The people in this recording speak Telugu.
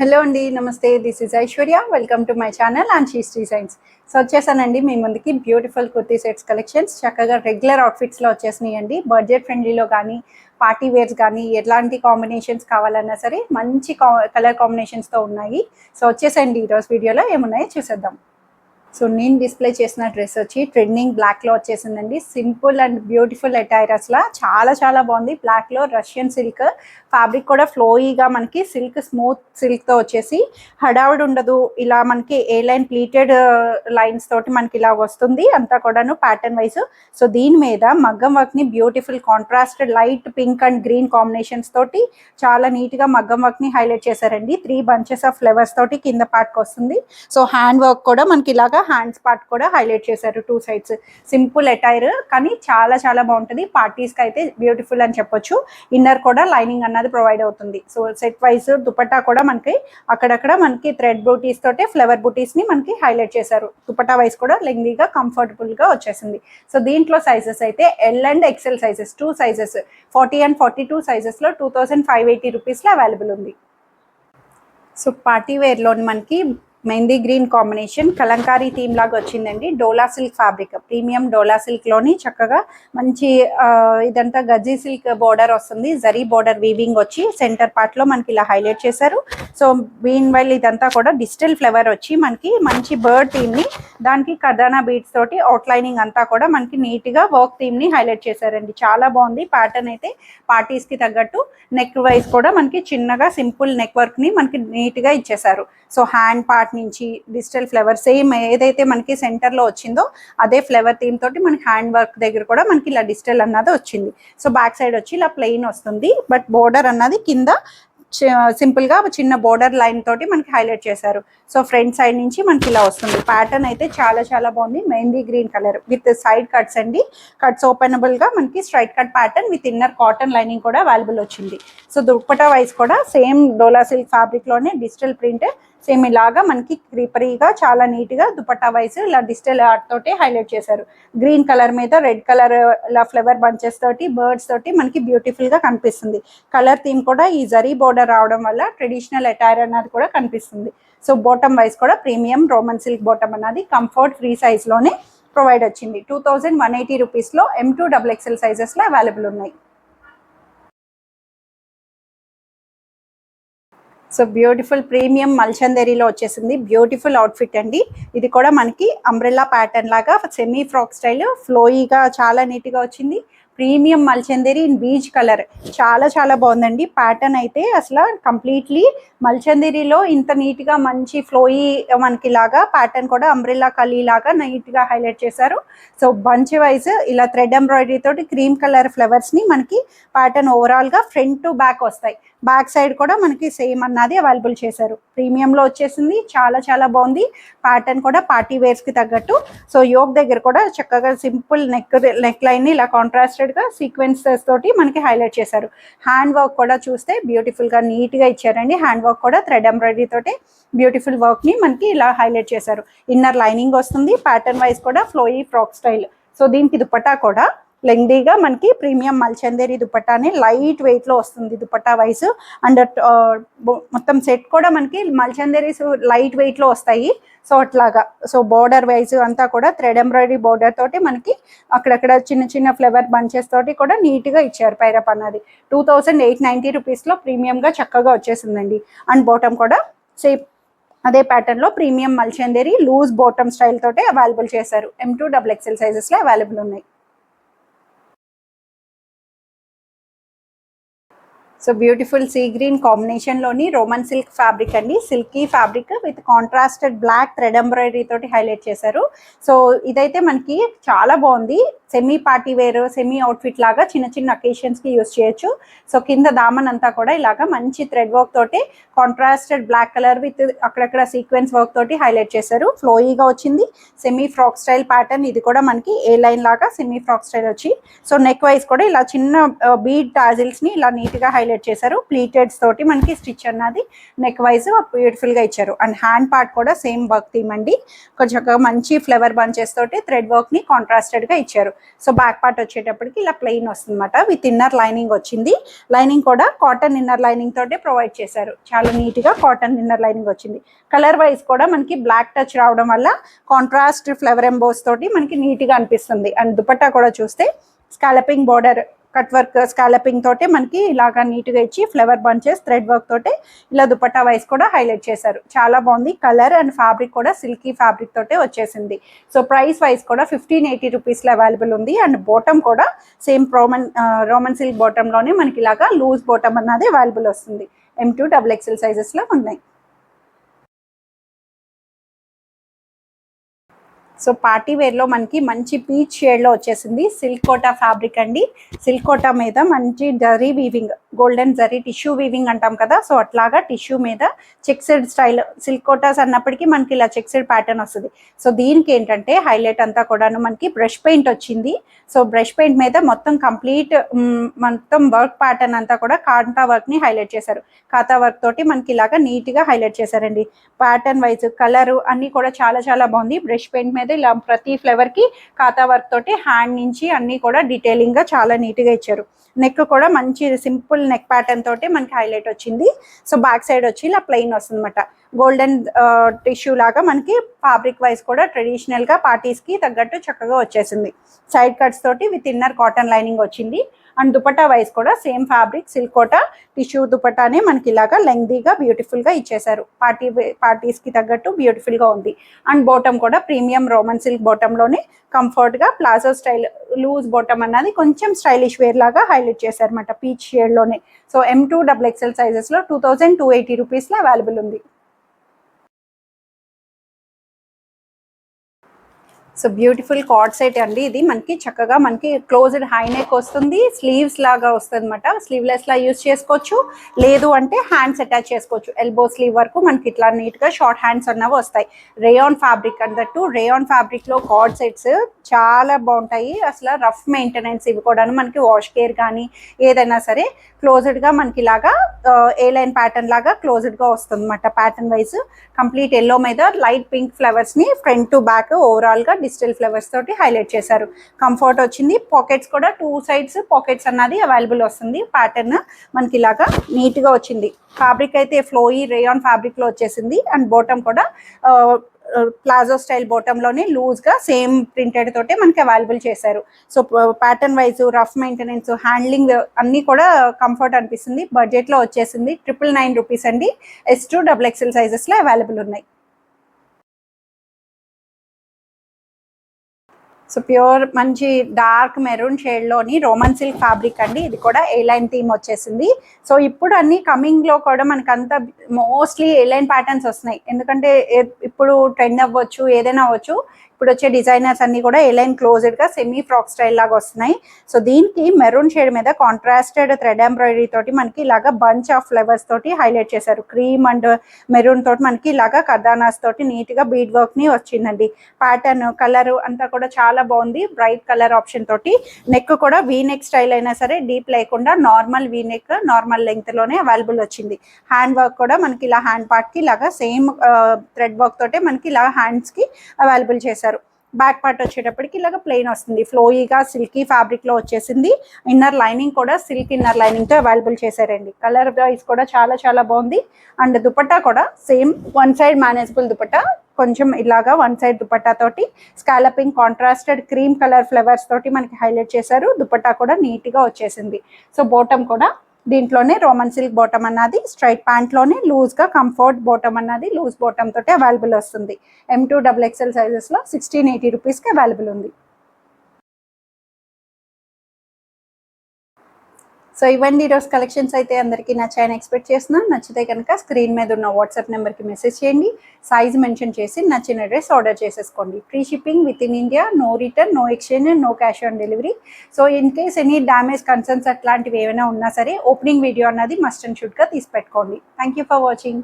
హలో అండి, నమస్తే. This is Aishwarya. Welcome to my channel Anshi's designs. So వచ్చేసానండి మీ ముందుకి బ్యూటిఫుల్ కుర్తీ సెట్స్ కలెక్షన్స్. చక్కగా రెగ్యులర్ అవుట్ఫిట్స్లో వచ్చేసినాయండి. బడ్జెట్ ఫ్రెండ్లీలో కానీ పార్టీ వేర్స్ కానీ ఎలాంటి కాంబినేషన్స్ కావాలన్నా సరే మంచి కలర్ కాంబినేషన్స్తో ఉన్నాయి. సో వచ్చేసండి ఈరోజు వీడియోలో ఏమున్నాయో చూసేద్దాం. సో నేను డిస్ప్లే చేసిన డ్రెస్ వచ్చి ట్రెండింగ్ బ్లాక్లో వచ్చేసిందండి. సింపుల్ అండ్ బ్యూటిఫుల్ అటైర్, అసలు చాలా చాలా బాగుంది. బ్లాక్లో రష్యన్ సిల్క్ ఫ్యాబ్రిక్ కూడా ఫ్లోయీగా మనకి సిల్క్ స్మూత్ సిల్క్తో వచ్చేసి హడావుడి ఉండదు. ఇలా మనకి ఏ లైన్ ప్లీటెడ్ లైన్స్ తోటి మనకి ఇలా వస్తుంది అంతా కూడాను ప్యాటర్న్ వైజ్. సో దీని మీద మగ్గం వర్క్ని beautiful contrasted light pink and green combinations తోటి చాలా నీట్గా మగ్గం వర్క్ని హైలైట్ చేశారండి. 3 bunches ఆఫ్ ఫ్లవర్స్ తోటి కింద పార్ట్కి వస్తుంది. సో హ్యాండ్ వర్క్ కూడా మనకి ఇలాగా హ్యాండ్స్ పార్ట్ కూడా హైలైట్ చేశారు 2 sides. సింపుల్ అటైర్ కానీ చాలా చాలా బాగుంటుంది. పార్టీస్కి అయితే బ్యూటిఫుల్ అని చెప్పొచ్చు. ఇన్నర్ కూడా లైనింగ్ అన్నది ప్రొవైడ్ అవుతుంది. సో సెట్ వైజ్ దుపట్టా కూడా మనకి అక్కడక్కడ మనకి థ్రెడ్ బూటీస్ తోటే ఫ్లవర్ బూటీస్ ని మనకి హైలైట్ చేశారు. దుపట్టా వైజ్ కూడా లెంగ్లీగా కంఫర్టబుల్ గా వచ్చేసింది. సో దీంట్లో సైజెస్ అయితే L and XL sizes 2 sizes 40 and 42 sizes లో 2580 రూపీస్ లో అవైలబుల్ ఉంది. సో పార్టీ వేర్ లో మనకి mehndi green combination Kalamkari theme లాగా వచ్చిందండి. డోలా సిల్క్ ఫ్యాబ్రిక్, ప్రీమియం డోలా సిల్క్ లోని చక్కగా మంచి ఇదంతా గజ్జీ సిల్క్ బోర్డర్ వస్తుంది. జరీ బోర్డర్ వీవింగ్ వచ్చి సెంటర్ పార్ట్ లో మనకి ఇలా హైలైట్ చేశారు. సో మీన్ వైల్ ఇదంతా కూడా డిజిటల్ ఫ్లవర్ వచ్చి మనకి మంచి బర్డ్ థీమ్ ని దానికి కదానా బీడ్స్ తోటి అవుట్లైనింగ్ అంతా కూడా మనకి నీట్ గా వర్క్ థీమ్ ని హైలైట్ చేశారండి. చాలా బాగుంది ప్యాటర్న్ అయితే. పార్టీస్ కి తగ్గట్టు నెక్ వైజ్ కూడా మనకి చిన్నగా సింపుల్ నెక్ వర్క్ ని మనకి నీట్ గా ఇచ్చేసారు. సో హ్యాండ్ పార్ట్ నుంచి డిజిటల్ ఫ్లవర్ సేమ్ ఏదైతే మనకి సెంటర్ లో వచ్చిందో అదే ఫ్లవర్ థీమ్ తోటి మనకి హ్యాండ్ వర్క్ దగ్గర కూడా మనకి ఇలా డిజిటల్ అన్నది వచ్చింది. సో బ్యాక్ సైడ్ వచ్చి ఇలా ప్లెయిన్ వస్తుంది. బట్ బోర్డర్ అన్నది కింద సింపుల్ గా చిన్న బోర్డర్ లైన్ తోటి మనకి హైలైట్ చేశారు. సో ఫ్రంట్ సైడ్ నుంచి మనకి ఇలా వస్తుంది. ప్యాటర్న్ అయితే చాలా చాలా బాగుంది. Mehndi green colour with side cuts అండి. కట్స్ ఓపెనబుల్ గా మనకి straight cut pattern with inner cotton lining కూడా అవైలబుల్ వచ్చింది. సో దుపట్టా వైజ్ కూడా సేమ్ డోలా సిల్క్ ఫ్యాబ్రిక్ లోనే డిజిటల్ ప్రింట్ సేమ్ ఇలాగా మనకి క్రీపరీగా చాలా నీట్ గా దుపట్టా వైజ్ ఇలా డిజిటల్ ఆర్ట్ తోటి హైలైట్ చేశారు. గ్రీన్ కలర్ మీద రెడ్ కలర్ ఇలా ఫ్లవర్ బంచెస్ తోటి బర్డ్స్ తోటి మనకి బ్యూటిఫుల్ గా కనిపిస్తుంది. కలర్ థీమ్ కూడా ఈ జరీ బోర్డర్ రావడం వల్ల ట్రెడిషనల్ అటైర్ అన్నది కూడా కనిపిస్తుంది. సో బాటమ్ వైజ్ కూడా ప్రీమియం రోమన్ సిల్క్ బాటమ్ అన్నది కంఫర్ట్ ఫ్రీ సైజ్ లోనే ప్రొవైడ్ వచ్చింది. 2180 రూపీస్ లో M2 XXL సైజెస్ లో అవైలబుల్ ఉన్నాయి. సో బ్యూటిఫుల్ ప్రీమియం మల్చందరీలో వచ్చేసింది. బ్యూటిఫుల్ అవుట్ఫిట్ అండి. ఇది కూడా మనకి అంబ్రెల్లా ప్యాటర్న్ లాగా సెమీ ఫ్రాక్ స్టైల్ ఫ్లోయిగా చాలా నీట్గా వచ్చింది. ప్రీమియం మల్చందేరి ఇన్ బీచ్ కలర్ చాలా చాలా బాగుందండి. ప్యాటర్న్ అయితే అసలు కంప్లీట్లీ మల్చందేరిలో ఇంత నీట్గా మంచి ఫ్లోయి మనకి లాగా ప్యాటర్న్ కూడా అంబ్రెల్లా కలీ లాగా నీట్గా హైలైట్ చేశారు. సో బంచ్ వైజ్ ఇలా థ్రెడ్ ఎంబ్రాయిడరీ తోటి క్రీమ్ కలర్ ఫ్లవర్స్ని మనకి ప్యాటర్న్ ఓవరాల్గా ఫ్రంట్ టు బ్యాక్ వస్తాయి. బ్యాక్ సైడ్ కూడా మనకి సేమ్ అన్నది అవైలబుల్ చేశారు. ప్రీమియంలో వచ్చేసింది. చాలా చాలా బాగుంది. ప్యాటర్న్ కూడా పార్టీ వేర్స్కి తగ్గట్టు. సో యోక్ దగ్గర కూడా చక్కగా సింపుల్ నెక్ లైన్ని ఇలా కాంట్రాస్టెడ్గా సీక్వెన్సెస్ తోటి మనకి హైలైట్ చేశారు. హ్యాండ్ వర్క్ కూడా చూస్తే బ్యూటిఫుల్గా నీట్గా ఇచ్చారండి. హ్యాండ్ వర్క్ కూడా థ్రెడ్ ఎంబ్రాయిడరీ తోటి బ్యూటిఫుల్ వర్క్ని మనకి ఇలా హైలైట్ చేశారు. ఇన్నర్ లైనింగ్ వస్తుంది. ప్యాటర్న్ వైజ్ కూడా ఫ్లోయీ ఫ్రాక్ స్టైల్. సో దీనికి దుపట్టా కూడా లెంగ్దీగా మనకి ప్రీమియం మల్చందేరి దుపట్టాని లైట్ వెయిట్ లో వస్తుంది దుపట్టా వైజ్. అండ్ మొత్తం సెట్ కూడా మనకి మల్చందేరీస్ లైట్ వెయిట్ లో వస్తాయి. సో అట్లాగా. సో బోర్డర్ వైజ్ అంతా కూడా థ్రెడ్ ఎంబ్రాయిడరీ బోర్డర్ తోటి మనకి అక్కడక్కడ చిన్న చిన్న ఫ్లవర్ బంచెస్ తోటి కూడా నీట్ గా ఇచ్చారు. పైరప్ అన్నది 2890 రూపీస్ లో ప్రీమియం గా చక్కగా వచ్చేసిందండి. అండ్ బాటమ్ కూడా సేమ్ అదే ప్యాటర్న్ లో premium Mulchanderi loose bottom style తోటి అవైలబుల్ చేశారు. M2 XXL సైజెస్ లో అవైలబుల్ ఉన్నాయి. సో బ్యూటిఫుల్ సీ గ్రీన్ కాంబినేషన్లోని రోమన్ సిల్క్ ఫ్యాబ్రిక్ అండి. Silky fabric with contrasted black thread embroidery తోటి హైలైట్ చేశారు. సో ఇదైతే మనకి చాలా బాగుంది. Semi party wear semi outfit లాగా చిన్న చిన్న అకేషన్స్కి యూస్ చేయొచ్చు. సో కింద దామన్ అంతా కూడా ఇలాగా మంచి థ్రెడ్ వర్క్ తోటి కాంట్రాస్టెడ్ బ్లాక్ కలర్ విత్ అక్కడక్కడ సీక్వెన్స్ వర్క్ తోటి హైలైట్ చేశారు. ఫ్లోయీగా వచ్చింది. Semi frock style pattern. ఇది కూడా మనకి ఏ లైన్ లాగా సెమీ ఫ్రాక్ స్టైల్ వచ్చి సో నెక్ వైజ్ కూడా ఇలా చిన్న బీడ్ టాజిల్స్ని ఇలా నీట్గా హైలైట్ చేశారు. ప్లీటెడ్స్ తోటి మనకి స్టిచ్ అన్నది నెక్ వైజ్ బ్యూటిఫుల్ గా ఇచ్చారు. అండ్ హ్యాండ్ పార్ట్ కూడా సేమ్ వర్క్ థీమ్ అండి. కొంచెం మంచి ఫ్లవర్ బంచెస్ తోటి థ్రెడ్ వర్క్ ని కాంట్రాస్టెడ్ గా ఇచ్చారు. సో బ్యాక్ పార్ట్ వచ్చేటప్పటికి ఇలా ప్లెయిన్ వస్తుంది అనమాట, విత్ ఇన్నర్ లైనింగ్ వచ్చింది. లైనింగ్ కూడా కాటన్ ఇన్నర్ లైనింగ్ తోటే ప్రొవైడ్ చేశారు, చాలా నీట్గా కాటన్ ఇన్నర్ లైనింగ్ వచ్చింది. కలర్ వైజ్ కూడా మనకి బ్లాక్ టచ్ రావడం వల్ల కాంట్రాస్ట్ ఫ్లవర్ ఎంబోస్ తోటి మనకి నీట్గా అనిపిస్తుంది. అండ్ దుపట్టా కూడా చూస్తే scalloping border cut work scalloping తోటే మనకి ఇలాగా నీట్గా ఇచ్చి ఫ్లవర్ బంచెస్ థ్రెడ్ వర్క్ తోటే ఇలా దుపట్టా వైస్ కూడా హైలైట్ చేశారు. చాలా బాగుంది. కలర్ అండ్ ఫ్యాబ్రిక్ కూడా సిల్కీ ఫ్యాబ్రిక్ తోటే వచ్చేసింది. సో ప్రైస్ వైస్ కూడా 1580 రూపీస్లో అవైలబుల్ ఉంది. అండ్ బాటమ్ కూడా సేమ్ రోమన్ సిల్క్ బాటంలోనే మనకి ఇలాగా లూజ్ బాటమ్ అన్నది అవైలబుల్ వస్తుంది. M2 XXL సైజెస్లో ఉన్నాయి. సో పార్టీ వేర్లో మనకి మంచి పీచ్ షేడ్లో వచ్చేసింది. సిల్క్ కోటా ఫ్యాబ్రిక్ అండి. సిల్క్ కోటా మీద మంచి zari weaving, golden zari tissue weaving అంటాం కదా, సో అట్లాగా టిష్యూ మీద చెక్సెడ్ స్టైల్. సిల్క్ కోటాస్ అన్నప్పటికీ మనకి ఇలా చెక్సెడ్ ప్యాటర్న్ వస్తుంది. సో దీనికి ఏంటంటే హైలైట్ అంతా కూడాను మనకి బ్రష్ పెయింట్ వచ్చింది. సో బ్రష్ పెయింట్ మీద మొత్తం కంప్లీట్ మొత్తం వర్క్ ప్యాటర్న్ అంతా కూడా కాంతా వర్క్ని హైలైట్ చేశారు. కాతా వర్క్ తోటి మనకి ఇలాగా నీట్గా హైలైట్ చేశారండి. ప్యాటర్న్ వైజ్ కలర్ అన్నీ కూడా చాలా చాలా బాగుంది. బ్రష్ పెయింట్ మీద ఇలా ప్రతి ఫ్లవర్కి కాతా వర్క్ తోటి హ్యాండ్ నుంచి అన్నీ కూడా డీటెయిలింగ్గా చాలా నీట్గా ఇచ్చారు. నెక్ కూడా మంచి సింపుల్ నెక్ ప్యాటర్న్ తోటి మనకి హైలైట్ వచ్చింది. సో బ్యాక్ సైడ్ వచ్చి ఇలా ప్లెయిన్ వస్తుంది అనమాట. గోల్డెన్ టిష్యూ లాగా మనకి ఫ్యాబ్రిక్ వైజ్ కూడా ట్రెడిషనల్గా పార్టీస్కి తగ్గట్టు చక్కగా వచ్చేసింది. సైడ్ కట్స్ తోటి విత్ ఇన్నర్ కాటన్ లైనింగ్ వచ్చింది. అండ్ దుపట్టా వైజ్ కూడా same fabric silk kota tissue దుపట్టానే మనకి ఇలాగా లెంగ్దీగా బ్యూటిఫుల్గా ఇచ్చేసారు. పార్టీస్కి తగ్గట్టు బ్యూటిఫుల్గా ఉంది. అండ్ బాటమ్ కూడా ప్రీమియం రోమన్ సిల్క్ బాటంలోనే కంఫర్ట్గా ప్లాజో స్టైల్ లూజ్ బాటమ్ అన్నది కొంచెం స్టైలిష్ వేర్ లాగా హైలైట్ చేశారన్నమాట పీచ్ షేడ్లోనే. సో M2 XXL సైజెస్లో 2280 రూపీస్లో అవైలబుల్ ఉంది. సో బ్యూటిఫుల్ కార్డ్ సెట్ అండి. ఇది మనకి చక్కగా మనకి క్లోజ్డ్ హై నెక్ వస్తుంది, స్లీవ్స్ లాగా వస్తుంది అనమాట. స్లీవ్లెస్ లా యూస్ చేసుకోవచ్చు, లేదు అంటే హ్యాండ్స్ అటాచ్ చేసుకోవచ్చు. ఎల్బో స్లీవ్ వరకు మనకి ఇట్లా నీట్గా షార్ట్ హ్యాండ్స్ అన్నవి వస్తాయి. రేయాన్ ఫ్యాబ్రిక్ అన్నట్టు రేయాన్ ఫ్యాబ్రిక్లో కార్డ్ సెట్స్ చాలా బాగుంటాయి. అసలు రఫ్ మెయింటెనెన్స్ ఇవి కూడా మనకి వాష్ కేర్ కానీ ఏదైనా సరే క్లోజ్డ్గా మనకి ఇలాగా ఏ లైన్ ప్యాటర్న్ లాగా క్లోజ్డ్గా వస్తుంది అనమాట. ప్యాటర్న్ వైజ్ కంప్లీట్ ఎల్లో మీద లైట్ పింక్ ఫ్లవర్స్ని ఫ్రంట్ టు బ్యాక్ ఓవరాల్గా డిజిటల్ ఫ్లవర్స్ తోటి హైలైట్ చేశారు. కంఫర్ట్ వచ్చింది. పాకెట్స్ కూడా 2 సైడ్స్ పాకెట్స్ అన్నది అవైలబుల్ వస్తుంది. ప్యాటర్న్ మనకి ఇలాగా నీట్గా వచ్చింది. ఫ్యాబ్రిక్ అయితే ఫ్లోయి రేయాన్ ఫ్యాబ్రిక్లో వచ్చేసింది. అండ్ బాటమ్ కూడా ప్లాజో స్టైల్ బాటంలోనే లూజ్గా సేమ్ ప్రింటెడ్ తోటే మనకి అవైలబుల్ చేశారు. So pattern wise rough maintenance handling అన్నీ కూడా కంఫర్ట్ అనిపిస్తుంది. బడ్జెట్లో వచ్చేసింది. 999 రూపీస్ అండి. S2 XXL సైజెస్లో అవైలబుల్ ఉన్నాయి. సో ప్యూర్ మంచి డార్క్ మెరూన్ షేడ్లోని రోమన్ సిల్క్ ఫ్యాబ్రిక్ అండి. ఇది కూడా ఏ లైన్ థీమ్ వచ్చేసింది. సో ఇప్పుడు అన్ని కమింగ్లో కూడా మనకు అంతా మోస్ట్లీ ఏ లైన్ ప్యాటర్న్స్ వస్తున్నాయి. ఎందుకంటే ఇప్పుడు ట్రెండ్ అవ్వచ్చు, ఏదైనా అవ్వచ్చు. ఇప్పుడు వచ్చే డిజైనర్స్ అన్ని కూడా A line క్లోజ్డ్గా semi frock style లాగా వస్తున్నాయి. సో దీనికి మెరూన్ షేడ్ మీద కాంట్రాస్టెడ్ థ్రెడ్ ఎంబ్రాయిడరీ తోటి మనకి ఇలాగా బంచ్ ఆఫ్ ఫ్లవర్స్ తోటి హైలైట్ చేశారు. క్రీమ్ అండ్ మెరూన్ తోటి మనకి ఇలాగా కర్దానాస్ తోటి నీట్గా బీడ్ వర్క్ని వచ్చిందండి. ప్యాటర్న్ కలర్ అంతా కూడా చాలా బాగుంది. బ్రైట్ కలర్ ఆప్షన్ తోటి నెక్ కూడా వీ నెక్ స్టైల్ అయినా సరే డీప్ లేకుండా నార్మల్ వీ నెక్ నార్మల్ లెంగ్త్లోనే అవైలబుల్ వచ్చింది. హ్యాండ్ వర్క్ కూడా మనకి ఇలా హ్యాండ్ పార్ట్కి ఇలాగా సేమ్ థ్రెడ్ వర్క్ తోటే మనకి ఇలా హ్యాండ్స్కి అవైలబుల్ చేశారు. బ్యాక్ పార్ట్ వచ్చేటప్పటికి ఇలాగ ప్లెయిన్ వస్తుంది. ఫ్లోయిగా సిల్కీ ఫ్యాబ్రిక్లో వచ్చేసింది. ఇన్నర్ లైనింగ్ కూడా సిల్క్ ఇన్నర్ లైనింగ్తో అవైలబుల్ చేశారండి. కలర్ వైజ్ కూడా చాలా చాలా బాగుంది. అండ్ దుపట్టా కూడా same one side manageable dupatta, కొంచెం ఇలాగా వన్ సైడ్ దుపట్టా తోటి scalloping contrasted cream colour flowers తోటి మనకి హైలైట్ చేశారు. దుపట్టా కూడా నీట్గా వచ్చేసింది. సో బాటమ్ కూడా దీంట్లోనే రోమన్ సిల్క్ బాటమ్ అన్నది స్ట్రైట్ ప్యాంట్లోనే లూజ్గా కంఫర్ట్ బాటమ్ అన్నది లూజ్ బాటమ్ తోటి అవైలబుల్ వస్తుంది. M2 XXL సైజెస్లో 1680 రూపీస్కి అవైలబుల్ ఉంది. సో ఇవన్నీ ఈరోజు కలెక్షన్స్ అయితే అందరికీ నచ్చాయని ఎక్స్పెక్ట్ చేస్తున్నాను. నచ్చితే కనుక స్క్రీన్ మీద ఉన్న వాట్సాప్ నెంబర్కి మెసేజ్ చేయండి. సైజ్ మెన్షన్ చేసి నచ్చిన డ్రెస్ ఆర్డర్ చేసేసుకోండి. Free shipping within India, no return, no exchange, no cash on delivery. So in case any damage concerns అట్లాంటివి ఏమైనా ఉన్నా సరే ఓపెనింగ్ వీడియో అన్నది మస్ట్ అండ్ షుడ్గా తీసి పెట్టుకోండి. Thank you for watching.